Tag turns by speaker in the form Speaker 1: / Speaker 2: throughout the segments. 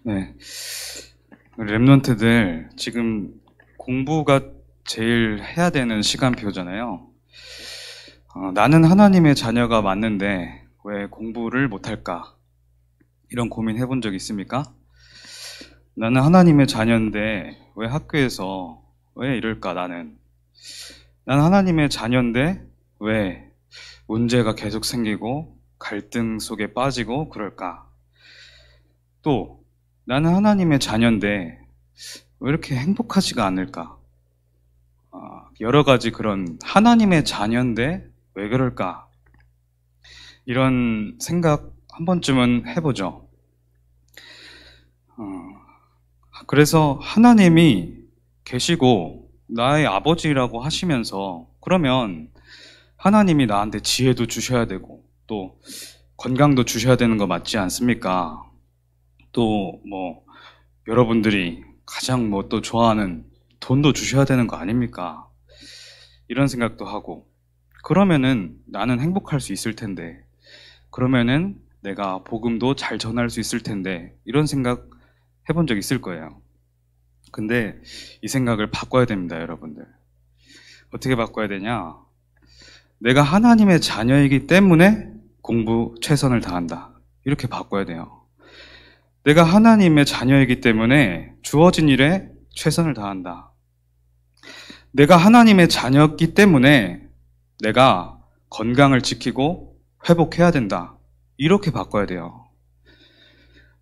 Speaker 1: 네. 랩런트들 지금 공부가 제일 해야 되는 시간표잖아요. 나는 하나님의 자녀가 맞는데 왜 공부를 못할까? 이런 고민 해본 적 있습니까? 나는 하나님의 자녀인데 왜 학교에서 왜 이럴까 나는? 나는 하나님의 자녀인데 왜 문제가 계속 생기고 갈등 속에 빠지고 그럴까? 또 나는 하나님의 자녀인데 왜 이렇게 행복하지가 않을까? 여러 가지 그런 하나님의 자녀인데 왜 그럴까? 이런 생각 한 번쯤은 해보죠. 그래서 하나님이 계시고 나의 아버지라고 하시면서 그러면 하나님이 나한테 지혜도 주셔야 되고 또 건강도 주셔야 되는 거 맞지 않습니까? 또 뭐 여러분들이 가장 뭐 또 좋아하는 돈도 주셔야 되는 거 아닙니까? 이런 생각도 하고 그러면은 나는 행복할 수 있을 텐데 그러면은 내가 복음도 잘 전할 수 있을 텐데 이런 생각 해본 적 있을 거예요. 근데 이 생각을 바꿔야 됩니다, 여러분들. 어떻게 바꿔야 되냐? 내가 하나님의 자녀이기 때문에 공부 최선을 다한다. 이렇게 바꿔야 돼요. 내가 하나님의 자녀이기 때문에 주어진 일에 최선을 다한다. 내가 하나님의 자녀였기 때문에 내가 건강을 지키고 회복해야 된다. 이렇게 바꿔야 돼요.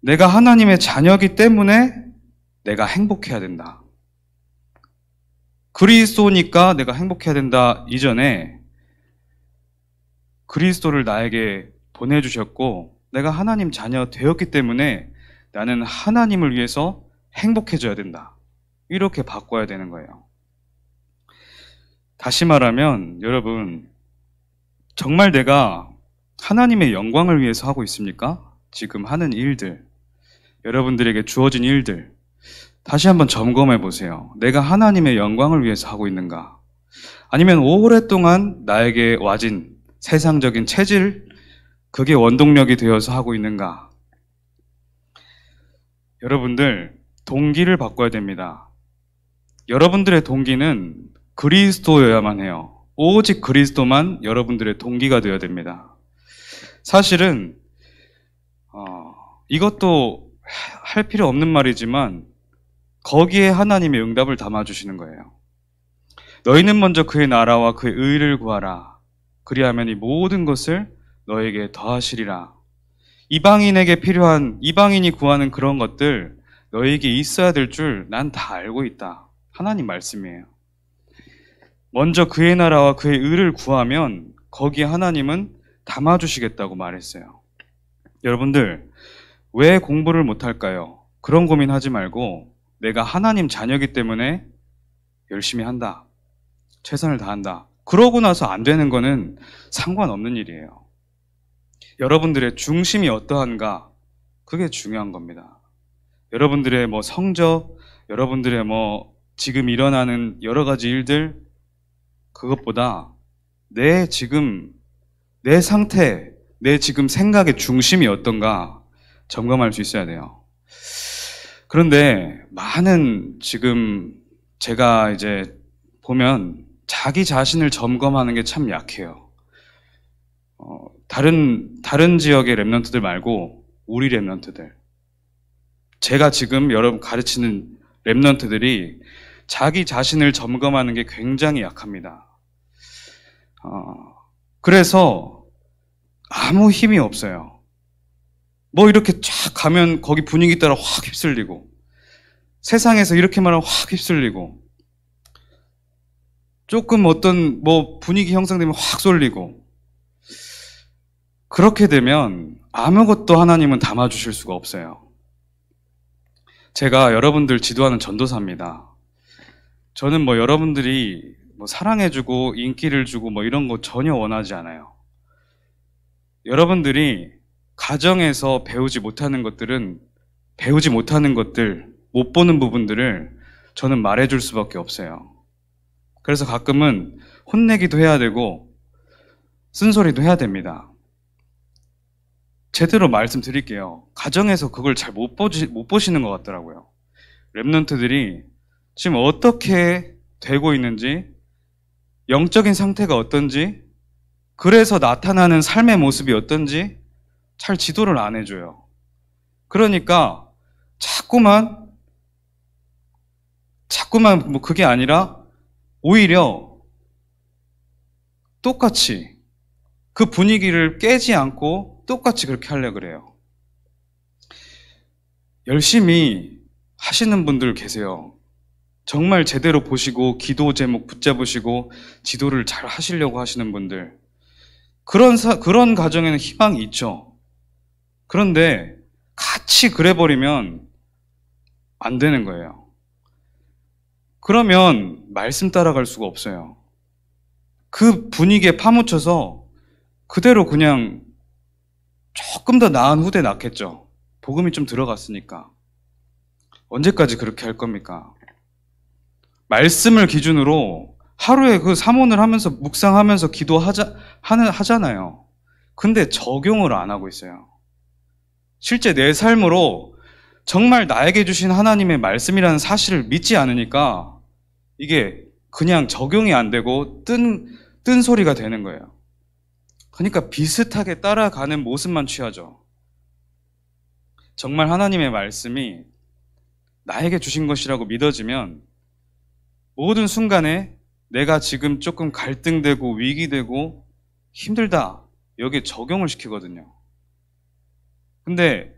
Speaker 1: 내가 하나님의 자녀이기 때문에 내가 행복해야 된다. 그리스도니까 내가 행복해야 된다 이전에 그리스도를 나에게 보내주셨고 내가 하나님 자녀 되었기 때문에 나는 하나님을 위해서 행복해져야 된다. 이렇게 바꿔야 되는 거예요. 다시 말하면 여러분 정말 내가 하나님의 영광을 위해서 하고 있습니까? 지금 하는 일들, 여러분들에게 주어진 일들 다시 한번 점검해 보세요. 내가 하나님의 영광을 위해서 하고 있는가? 아니면 오랫동안 나에게 와진 세상적인 체질, 그게 원동력이 되어서 하고 있는가? 여러분들, 동기를 바꿔야 됩니다. 여러분들의 동기는 그리스도여야만 해요. 오직 그리스도만 여러분들의 동기가 되어야 됩니다. 사실은 이것도 할 필요 없는 말이지만 거기에 하나님의 응답을 담아주시는 거예요. 너희는 먼저 그의 나라와 그의 의를 구하라. 그리하면 이 모든 것을 너에게 더하시리라. 이방인에게 필요한, 이방인이 구하는 그런 것들 너에게 있어야 될 줄 난 다 알고 있다. 하나님 말씀이에요. 먼저 그의 나라와 그의 의를 구하면 거기에 하나님은 담아주시겠다고 말했어요. 여러분들, 왜 공부를 못할까요? 그런 고민하지 말고 내가 하나님 자녀이기 때문에 열심히 한다. 최선을 다한다. 그러고 나서 안 되는 거는 상관없는 일이에요. 여러분들의 중심이 어떠한가? 그게 중요한 겁니다. 여러분들의 뭐 성적, 여러분들의 뭐 지금 일어나는 여러 가지 일들, 그것보다 내 지금, 내 상태, 내 지금 생각의 중심이 어떤가 점검할 수 있어야 돼요. 그런데 많은 지금 제가 이제 보면 자기 자신을 점검하는 게 참 약해요. 다른 지역의 랩런트들 말고 우리 랩런트들. 제가 지금 여러분 가르치는 랩런트들이 자기 자신을 점검하는 게 굉장히 약합니다. 그래서 아무 힘이 없어요. 뭐 이렇게 쫙 가면 거기 분위기 따라 확 휩쓸리고 세상에서 이렇게 말하면 확 휩쓸리고 조금 어떤 뭐 분위기 형성되면 확 쏠리고 그렇게 되면 아무것도 하나님은 담아주실 수가 없어요. 제가 여러분들 지도하는 전도사입니다. 저는 뭐 여러분들이 뭐 사랑해주고 인기를 주고 뭐 이런 거 전혀 원하지 않아요. 여러분들이 가정에서 배우지 못하는 것들은 배우지 못하는 것들, 못 보는 부분들을 저는 말해줄 수밖에 없어요. 그래서 가끔은 혼내기도 해야 되고 쓴소리도 해야 됩니다. 제대로 말씀드릴게요. 가정에서 그걸 잘 못 보시는 것 같더라고요. 랩런트들이 지금 어떻게 되고 있는지, 영적인 상태가 어떤지, 그래서 나타나는 삶의 모습이 어떤지 잘 지도를 안 해줘요. 그러니까 자꾸만 뭐 그게 아니라 오히려 똑같이 그 분위기를 깨지 않고 똑같이 그렇게 하려고 그래요. 열심히 하시는 분들 계세요. 정말 제대로 보시고 기도 제목 붙잡으시고 지도를 잘 하시려고 하시는 분들. 그런 가정에는 희망이 있죠. 그런데 같이 그래버리면 안 되는 거예요. 그러면 말씀 따라갈 수가 없어요. 그 분위기에 파묻혀서 그대로 그냥 조금 더 나은 후대 낳겠죠. 복음이 좀 들어갔으니까. 언제까지 그렇게 할 겁니까? 말씀을 기준으로 하루에 그 사모를 하면서 묵상하면서 하잖아요. 근데 적용을 안 하고 있어요. 실제 내 삶으로 정말 나에게 주신 하나님의 말씀이라는 사실을 믿지 않으니까 이게 그냥 적용이 안 되고 뜬 소리가 되는 거예요. 그러니까 비슷하게 따라가는 모습만 취하죠. 정말 하나님의 말씀이 나에게 주신 것이라고 믿어지면 모든 순간에 내가 지금 조금 갈등되고 위기되고 힘들다, 여기에 적용을 시키거든요. 근데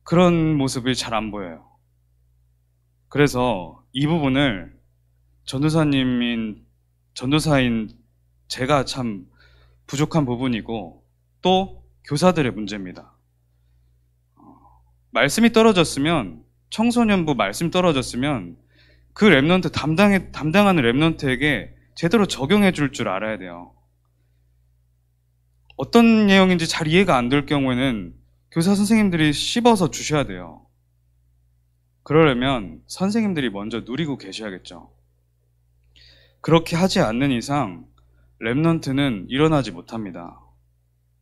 Speaker 1: 그런 모습이 잘 안 보여요. 그래서 이 부분을 전도사인 제가 참 부족한 부분이고 또 교사들의 문제입니다. 말씀이 떨어졌으면, 청소년부 말씀 떨어졌으면 그 랩런트 담당하는 랩런트에게 제대로 적용해 줄 줄 알아야 돼요. 어떤 내용인지 잘 이해가 안 될 경우에는 교사 선생님들이 씹어서 주셔야 돼요. 그러려면 선생님들이 먼저 누리고 계셔야겠죠. 그렇게 하지 않는 이상 랩런트는 일어나지 못합니다.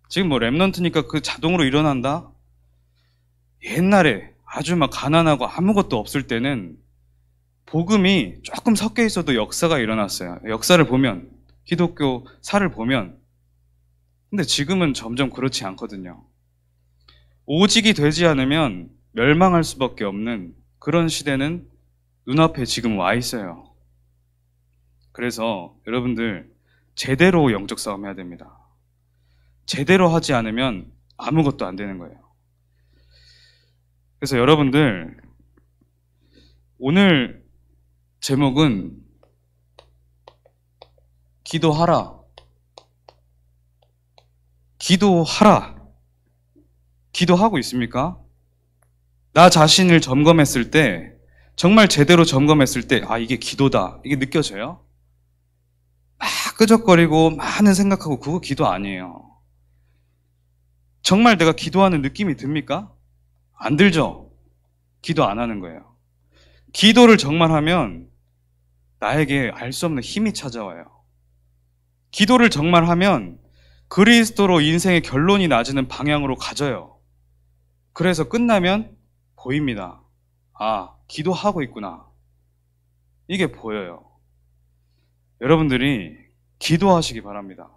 Speaker 1: 지금 뭐 랩런트니까 그 자동으로 일어난다? 옛날에 아주 막 가난하고 아무것도 없을 때는 복음이 조금 섞여 있어도 역사가 일어났어요. 역사를 보면, 기독교사를 보면. 근데 지금은 점점 그렇지 않거든요. 오직이 되지 않으면 멸망할 수밖에 없는 그런 시대는 눈앞에 지금 와 있어요. 그래서 여러분들 제대로 영적 싸움 해야 됩니다. 제대로 하지 않으면 아무것도 안 되는 거예요. 그래서 여러분들 오늘 제목은 기도하라. 기도하라. 기도하고 있습니까? 나 자신을 점검했을 때, 정말 제대로 점검했을 때, 아, 이게 기도다. 이게 느껴져요? 막 끄적거리고 많은 생각하고 그거 기도 아니에요. 정말 내가 기도하는 느낌이 듭니까? 안 들죠? 기도 안 하는 거예요. 기도를 정말 하면 나에게 알 수 없는 힘이 찾아와요. 기도를 정말 하면 그리스도로 인생의 결론이 나지는 방향으로 가져요. 그래서 끝나면 보입니다. 아, 기도하고 있구나. 이게 보여요. 여러분들이 기도하시기 바랍니다.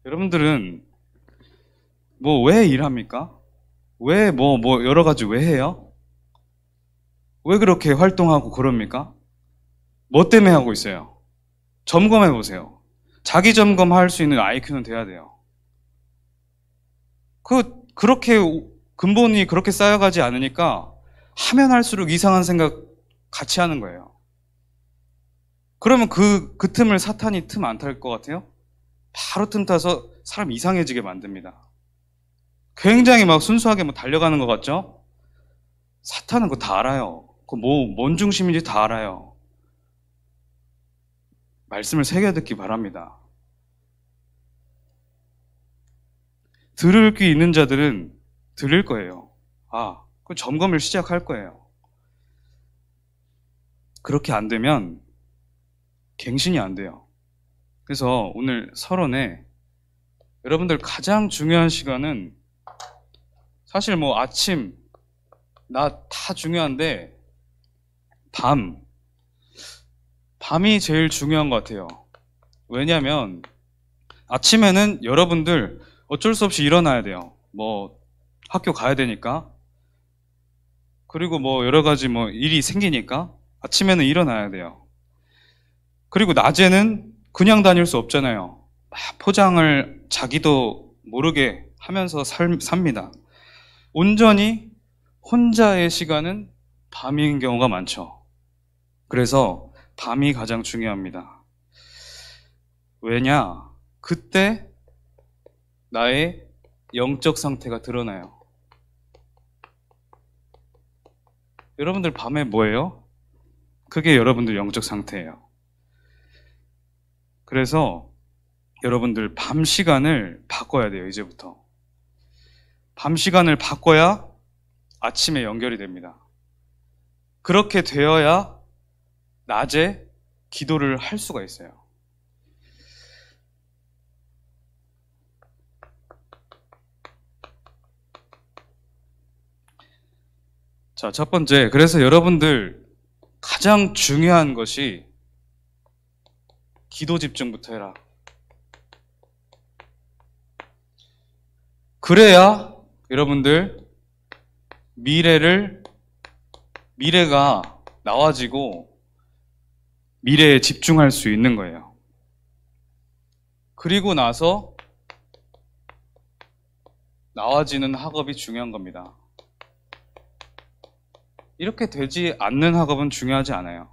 Speaker 1: 여러분들은 뭐 왜 일합니까? 왜 여러 가지 왜 해요? 왜 그렇게 활동하고 그럽니까? 뭐 때문에 하고 있어요? 점검해 보세요. 자기 점검할 수 있는 IQ는 돼야 돼요. 그렇게 근본이 그렇게 쌓여가지 않으니까 하면 할수록 이상한 생각 같이 하는 거예요. 그러면 그 틈을 사탄이 틈 안 탈 것 같아요? 바로 틈 타서 사람 이상해지게 만듭니다. 굉장히 막 순수하게 뭐 달려가는 것 같죠? 사탄은 그거 다 알아요. 뭔 중심인지 다 알아요. 말씀을 새겨 듣기 바랍니다. 들을 귀 있는 자들은 들을 거예요. 아, 그 점검을 시작할 거예요. 그렇게 안 되면 갱신이 안 돼요. 그래서 오늘 서론에 여러분들 가장 중요한 시간은 사실 뭐 아침, 낮 다 중요한데 밤이 제일 중요한 것 같아요. 왜냐면 아침에는 여러분들 어쩔 수 없이 일어나야 돼요. 뭐 학교 가야 되니까. 그리고 뭐 여러 가지 뭐 일이 생기니까 아침에는 일어나야 돼요. 그리고 낮에는 그냥 다닐 수 없잖아요. 막 포장을 자기도 모르게 하면서 삽니다. 온전히 혼자의 시간은 밤인 경우가 많죠. 그래서 밤이 가장 중요합니다. 왜냐? 그때 나의 영적 상태가 드러나요. 여러분들 밤에 뭐예요? 그게 여러분들 영적 상태예요. 그래서 여러분들 밤 시간을 바꿔야 돼요, 이제부터. 밤 시간을 바꿔야 아침에 연결이 됩니다. 그렇게 되어야 낮에 기도를 할 수가 있어요. 자, 첫 번째. 그래서 여러분들 가장 중요한 것이 기도 집중부터 해라. 그래야 여러분들 미래가 나와지고 미래에 집중할 수 있는 거예요. 그리고 나서 나와지는 학업이 중요한 겁니다. 이렇게 되지 않는 학업은 중요하지 않아요.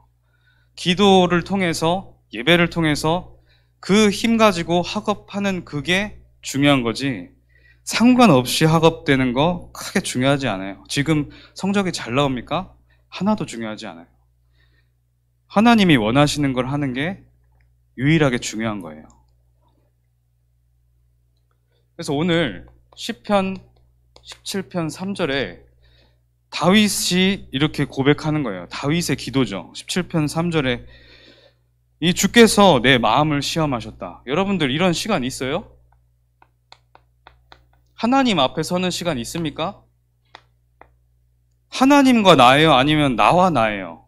Speaker 1: 기도를 통해서, 예배를 통해서 그 힘 가지고 학업하는 그게 중요한 거지, 상관없이 학업되는 거 크게 중요하지 않아요. 지금 성적이 잘 나옵니까? 하나도 중요하지 않아요. 하나님이 원하시는 걸 하는 게 유일하게 중요한 거예요. 그래서 오늘 시편 17편 3절에 다윗이 이렇게 고백하는 거예요. 다윗의 기도죠. 17편 3절에 이 주께서 내 마음을 시험하셨다. 여러분들 이런 시간 있어요? 하나님 앞에 서는 시간 있습니까? 하나님과 나예요? 아니면 나와 나예요?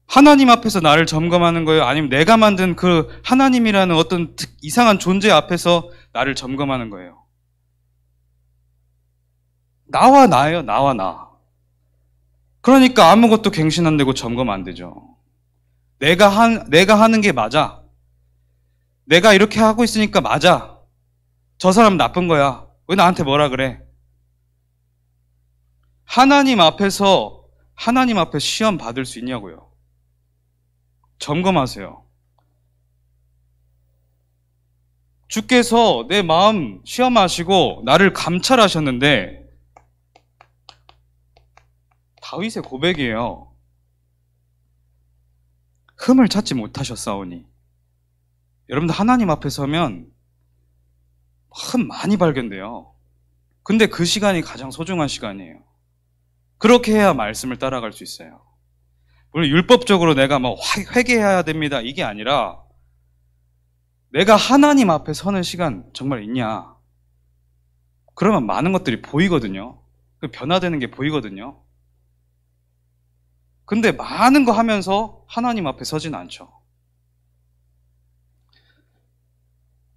Speaker 1: 하나님 앞에서 나를 점검하는 거예요? 아니면 내가 만든 그 하나님이라는 어떤 이상한 존재 앞에서 나를 점검하는 거예요? 나와 나예요, 나와 나. 그러니까 아무것도 갱신 안 되고 점검 안 되죠. 내가 하는 게 맞아. 내가 이렇게 하고 있으니까 맞아. 저 사람 나쁜 거야. 왜 나한테 뭐라 그래? 하나님 앞에 시험 받을 수 있냐고요. 점검하세요. 주께서 내 마음 시험하시고 나를 감찰하셨는데, 다윗의 고백이에요. 흠을 찾지 못하셨사오니. 여러분들 하나님 앞에 서면 흠 많이 발견돼요. 근데 그 시간이 가장 소중한 시간이에요. 그렇게 해야 말씀을 따라갈 수 있어요. 물론 율법적으로 내가 뭐 회개해야 됩니다, 이게 아니라 내가 하나님 앞에 서는 시간 정말 있냐? 그러면 많은 것들이 보이거든요. 변화되는 게 보이거든요. 근데 많은 거 하면서 하나님 앞에 서진 않죠.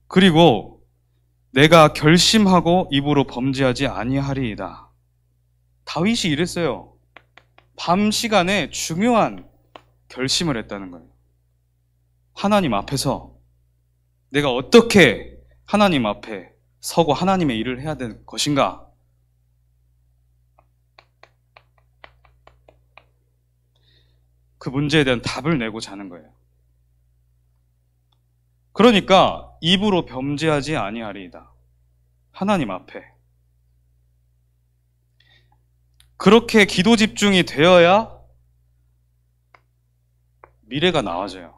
Speaker 1: 그리고 내가 결심하고 입으로 범죄하지 아니하리이다. 다윗이 이랬어요. 밤 시간에 중요한 결심을 했다는 거예요. 하나님 앞에서 내가 어떻게 하나님 앞에 서고 하나님의 일을 해야 될 것인가? 그 문제에 대한 답을 내고자 하는 거예요. 그러니까 입으로 범죄하지 아니하리이다. 하나님 앞에. 그렇게 기도 집중이 되어야 미래가 나와져요.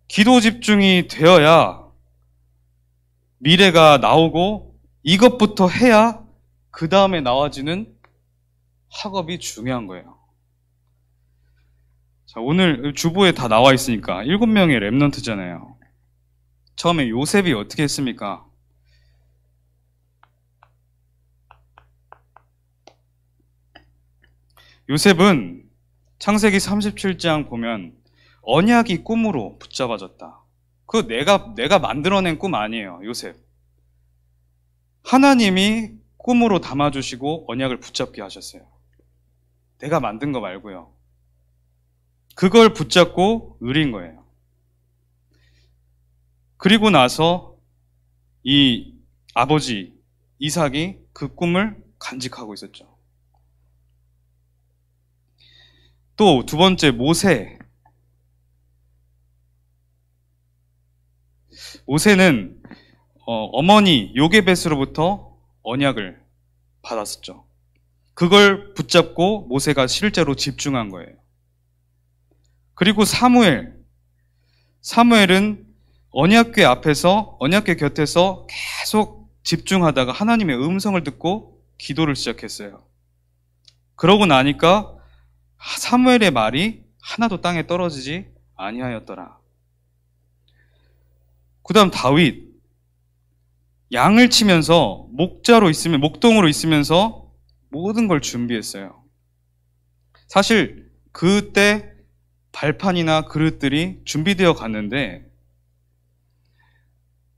Speaker 1: 기도 집중이 되어야 미래가 나오고 이것부터 해야 그 다음에 나와지는 학업이 중요한 거예요. 자, 오늘 주보에 다 나와 있으니까 7명의 랩넌트잖아요. 처음에 요셉이 어떻게 했습니까? 요셉은 창세기 37장 보면 언약이 꿈으로 붙잡아졌다. 그거 내가 만들어낸 꿈 아니에요, 요셉. 하나님이 꿈으로 담아주시고 언약을 붙잡게 하셨어요. 내가 만든 거 말고요. 그걸 붙잡고 누린 거예요. 그리고 나서 이 아버지 이삭이 그 꿈을 간직하고 있었죠. 또 두 번째 모세는 어머니 요게벳으로부터 언약을 받았었죠. 그걸 붙잡고 모세가 실제로 집중한 거예요. 그리고 사무엘은 언약궤 곁에서 계속 집중하다가 하나님의 음성을 듣고 기도를 시작했어요. 그러고 나니까 사무엘의 말이 하나도 땅에 떨어지지 아니하였더라. 그 다음 다윗, 양을 치면서 목동으로 있으면서 모든 걸 준비했어요. 사실 그때 발판이나 그릇들이 준비되어 갔는데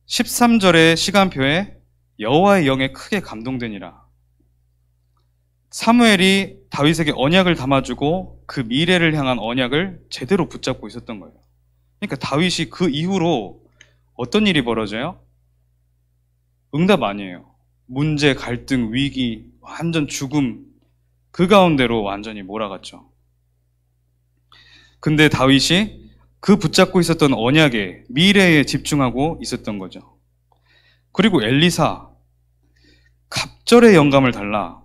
Speaker 1: 13절의 시간표에 여호와의 영에 크게 감동되니라. 사무엘이 다윗에게 언약을 담아주고 그 미래를 향한 언약을 제대로 붙잡고 있었던 거예요. 그러니까 다윗이 그 이후로 어떤 일이 벌어져요? 응답 아니에요. 문제, 갈등, 위기, 완전 죽음, 그 가운데로 완전히 몰아갔죠. 근데 다윗이 그 붙잡고 있었던 언약에, 미래에 집중하고 있었던 거죠. 그리고 엘리사, 갑절의 영감을 달라.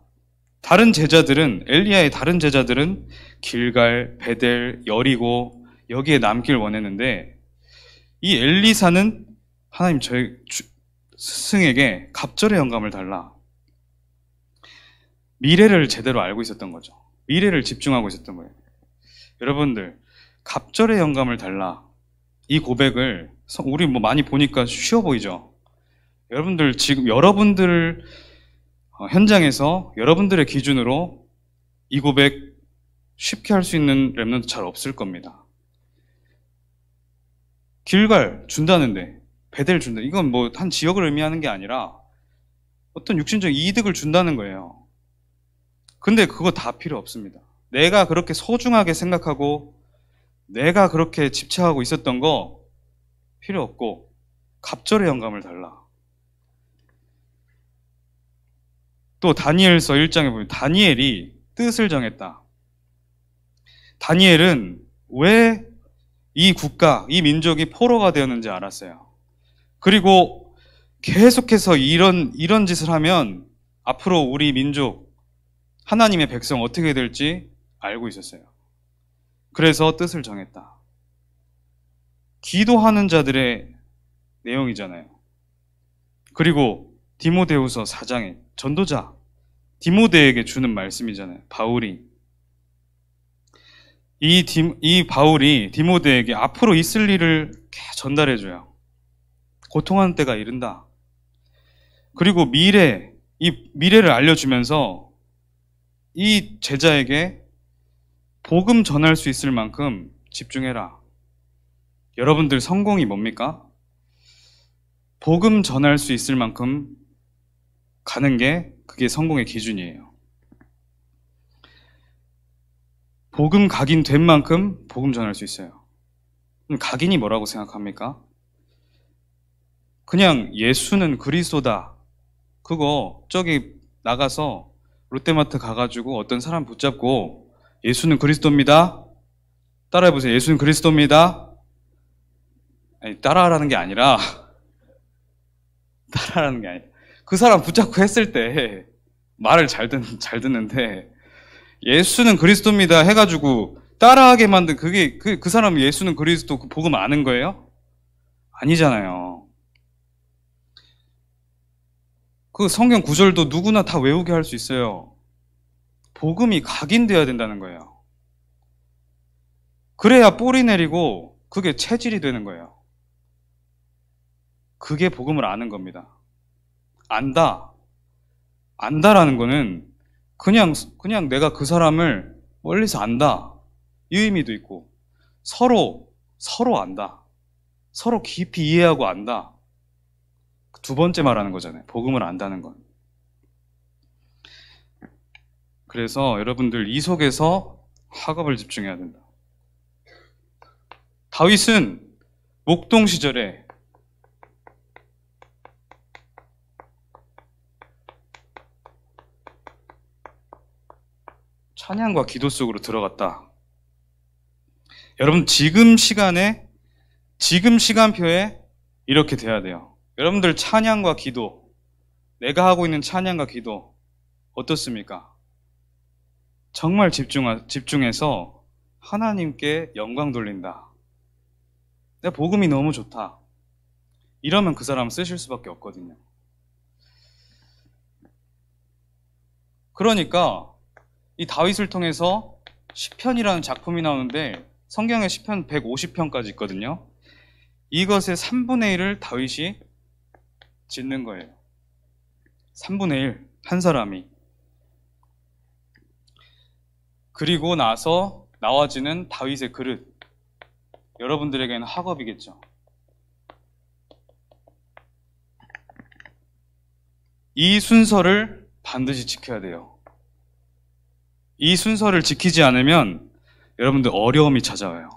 Speaker 1: 엘리야의 다른 제자들은 길갈, 베델, 여리고 여기에 남길 원했는데 이 엘리사는 하나님 저희 스승에게 갑절의 영감을 달라. 미래를 제대로 알고 있었던 거죠. 미래를 집중하고 있었던 거예요. 여러분들, 갑절의 영감을 달라. 이 고백을 우리 많이 보니까 쉬워 보이죠? 여러분들 지금 여러분들 현장에서 여러분들의 기준으로 이 고백 쉽게 할 수 있는 렘넌트 잘 없을 겁니다. 길갈 준다는데, 베델 준다. 이건 한 지역을 의미하는 게 아니라 어떤 육신적 이득을 준다는 거예요. 근데 그거 다 필요 없습니다. 내가 그렇게 소중하게 생각하고 내가 그렇게 집착하고 있었던 거 필요 없고 갑절의 영감을 달라. 또 다니엘서 1장에 보면 다니엘이 뜻을 정했다. 다니엘은 왜 이 국가, 이 민족이 포로가 되었는지 알았어요. 그리고 계속해서 이런 짓을 하면 앞으로 우리 민족, 하나님의 백성 어떻게 될지 알고 있었어요. 그래서 뜻을 정했다. 기도하는 자들의 내용이잖아요. 그리고 디모데후서 4장에 전도자 디모데에게 주는 말씀이잖아요. 바울이 이 바울이 디모데에게 앞으로 있을 일을 전달해줘요. 고통하는 때가 이른다. 그리고 이 미래를 알려주면서 이 제자에게 복음 전할 수 있을 만큼 집중해라. 여러분들 성공이 뭡니까? 복음 전할 수 있을 만큼 가는 게 그게 성공의 기준이에요. 복음 각인 된 만큼 복음 전할 수 있어요. 그럼 각인이 뭐라고 생각합니까? 그냥 예수는 그리스도다. 그거 저기 나가서 롯데마트 가가지고 어떤 사람 붙잡고 예수는 그리스도입니다. 따라해보세요. 예수는 그리스도입니다. 아니, 따라하라는 게 아니라 그 사람 붙잡고 했을 때 말을 잘 듣는데 예수는 그리스도입니다 해가지고 따라하게 만든 그 사람 예수는 그리스도 그 복음 아는 거예요? 아니잖아요. 그 성경 구절도 누구나 다 외우게 할 수 있어요. 복음이 각인되어야 된다는 거예요. 그래야 뿌리 내리고 그게 체질이 되는 거예요. 그게 복음을 아는 겁니다. 안다라는 거는 그냥 내가 그 사람을 멀리서 안다. 이 의미도 있고, 서로 안다. 서로 깊이 이해하고 안다. 두 번째 말하는 거잖아요. 복음을 안다는 건. 그래서 여러분들 이 속에서 학업을 집중해야 된다. 다윗은 목동 시절에 찬양과 기도 속으로 들어갔다. 여러분 지금 시간표에 이렇게 돼야 돼요. 여러분들 찬양과 기도, 내가 하고 있는 찬양과 기도 어떻습니까? 정말 집중해서 하나님께 영광 돌린다. 내 복음이 너무 좋다. 이러면 그 사람 쓰실 수밖에 없거든요. 그러니까 이 다윗을 통해서 시편이라는 작품이 나오는데 성경에 시편 150편까지 있거든요. 이것의 3분의 1을 다윗이 짓는 거예요. 3분의 1, 한 사람이. 그리고 나서 나와지는 다윗의 그릇. 여러분들에게는 학업이겠죠. 이 순서를 반드시 지켜야 돼요. 이 순서를 지키지 않으면 여러분들 어려움이 찾아와요.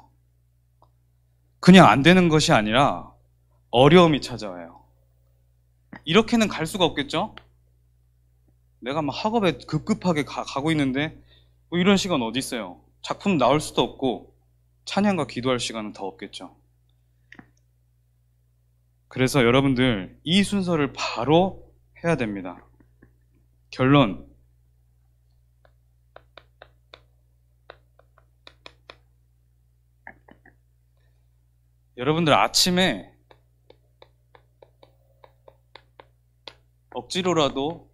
Speaker 1: 그냥 안 되는 것이 아니라 어려움이 찾아와요. 이렇게는 갈 수가 없겠죠? 내가 막 학업에 급급하게 가고 있는데 뭐 이런 시간 어디 있어요? 작품 나올 수도 없고 찬양과 기도할 시간은 더 없겠죠. 그래서 여러분들 이 순서를 바로 해야 됩니다. 결론. 여러분들 아침에 억지로라도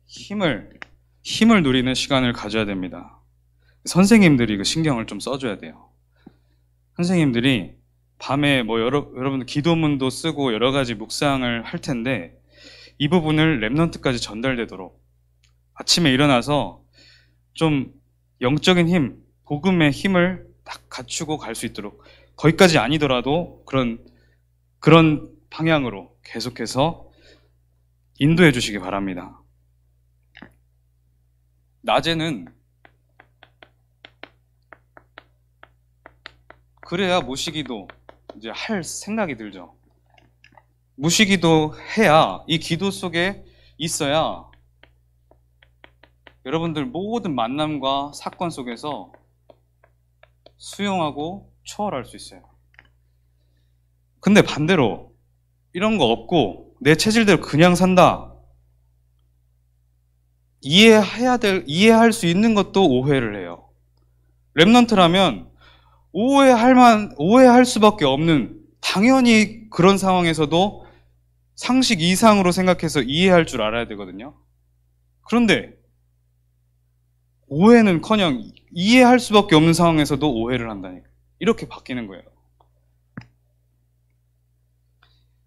Speaker 1: 힘을 누리는 시간을 가져야 됩니다. 선생님들이 그 신경을 좀 써줘야 돼요. 선생님들이 밤에 뭐 여러분들 기도문도 쓰고 여러 가지 묵상을 할 텐데 이 부분을 랩넌트까지 전달되도록 아침에 일어나서 좀 영적인 힘, 복음의 힘을 딱 갖추고 갈 수 있도록 거기까지 아니더라도 그런 방향으로 계속해서 인도해 주시기 바랍니다. 낮에는 그래야 무시기도 이제 할 생각이 들죠. 무시기도 해야 이 기도 속에 있어야 여러분들 모든 만남과 사건 속에서 수용하고 초월할 수 있어요. 근데 반대로 이런 거 없고 내 체질대로 그냥 산다. 이해할 수 있는 것도 오해를 해요. 랩넌트라면 오해할 수밖에 없는, 당연히 그런 상황에서도 상식 이상으로 생각해서 이해할 줄 알아야 되거든요. 그런데 오해는커녕 이해할 수밖에 없는 상황에서도 오해를 한다니까. 이렇게 바뀌는 거예요.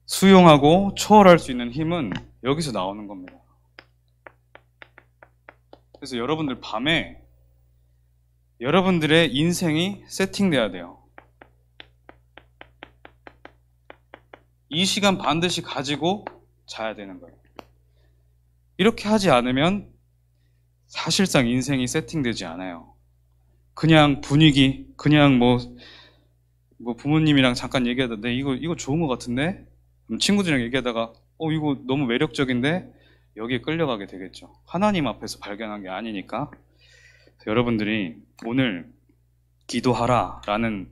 Speaker 1: 수용하고 초월할 수 있는 힘은 여기서 나오는 겁니다. 그래서 여러분들 밤에 여러분들의 인생이 세팅돼야 돼요. 이 시간 반드시 가지고 자야 되는 거예요. 이렇게 하지 않으면 사실상 인생이 세팅되지 않아요. 그냥 분위기, 그냥 뭐 부모님이랑 잠깐 얘기하던데 이거 좋은 것 같은데? 친구들이랑 얘기하다가 이거 너무 매력적인데? 여기에 끌려가게 되겠죠. 하나님 앞에서 발견한 게 아니니까. 여러분들이 오늘 기도하라 라는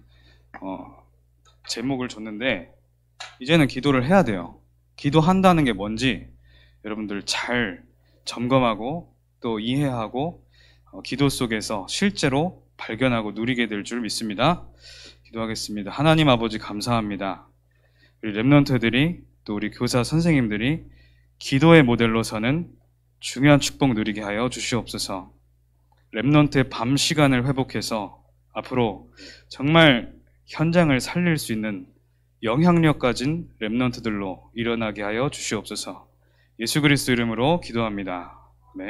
Speaker 1: 제목을 줬는데 이제는 기도를 해야 돼요. 기도한다는 게 뭔지 여러분들 잘 점검하고 또 이해하고 기도 속에서 실제로 발견하고 누리게 될 줄 믿습니다. 기도하겠습니다. 하나님 아버지 감사합니다. 우리 랩넌트들이 또 우리 교사 선생님들이 기도의 모델로 서는 중요한 축복 누리게 하여 주시옵소서. 랩넌트의 밤 시간을 회복해서 앞으로 정말 현장을 살릴 수 있는 영향력 가진 렘넌트들로 일어나게 하여 주시옵소서. 예수 그리스도 이름으로 기도합니다. 아멘.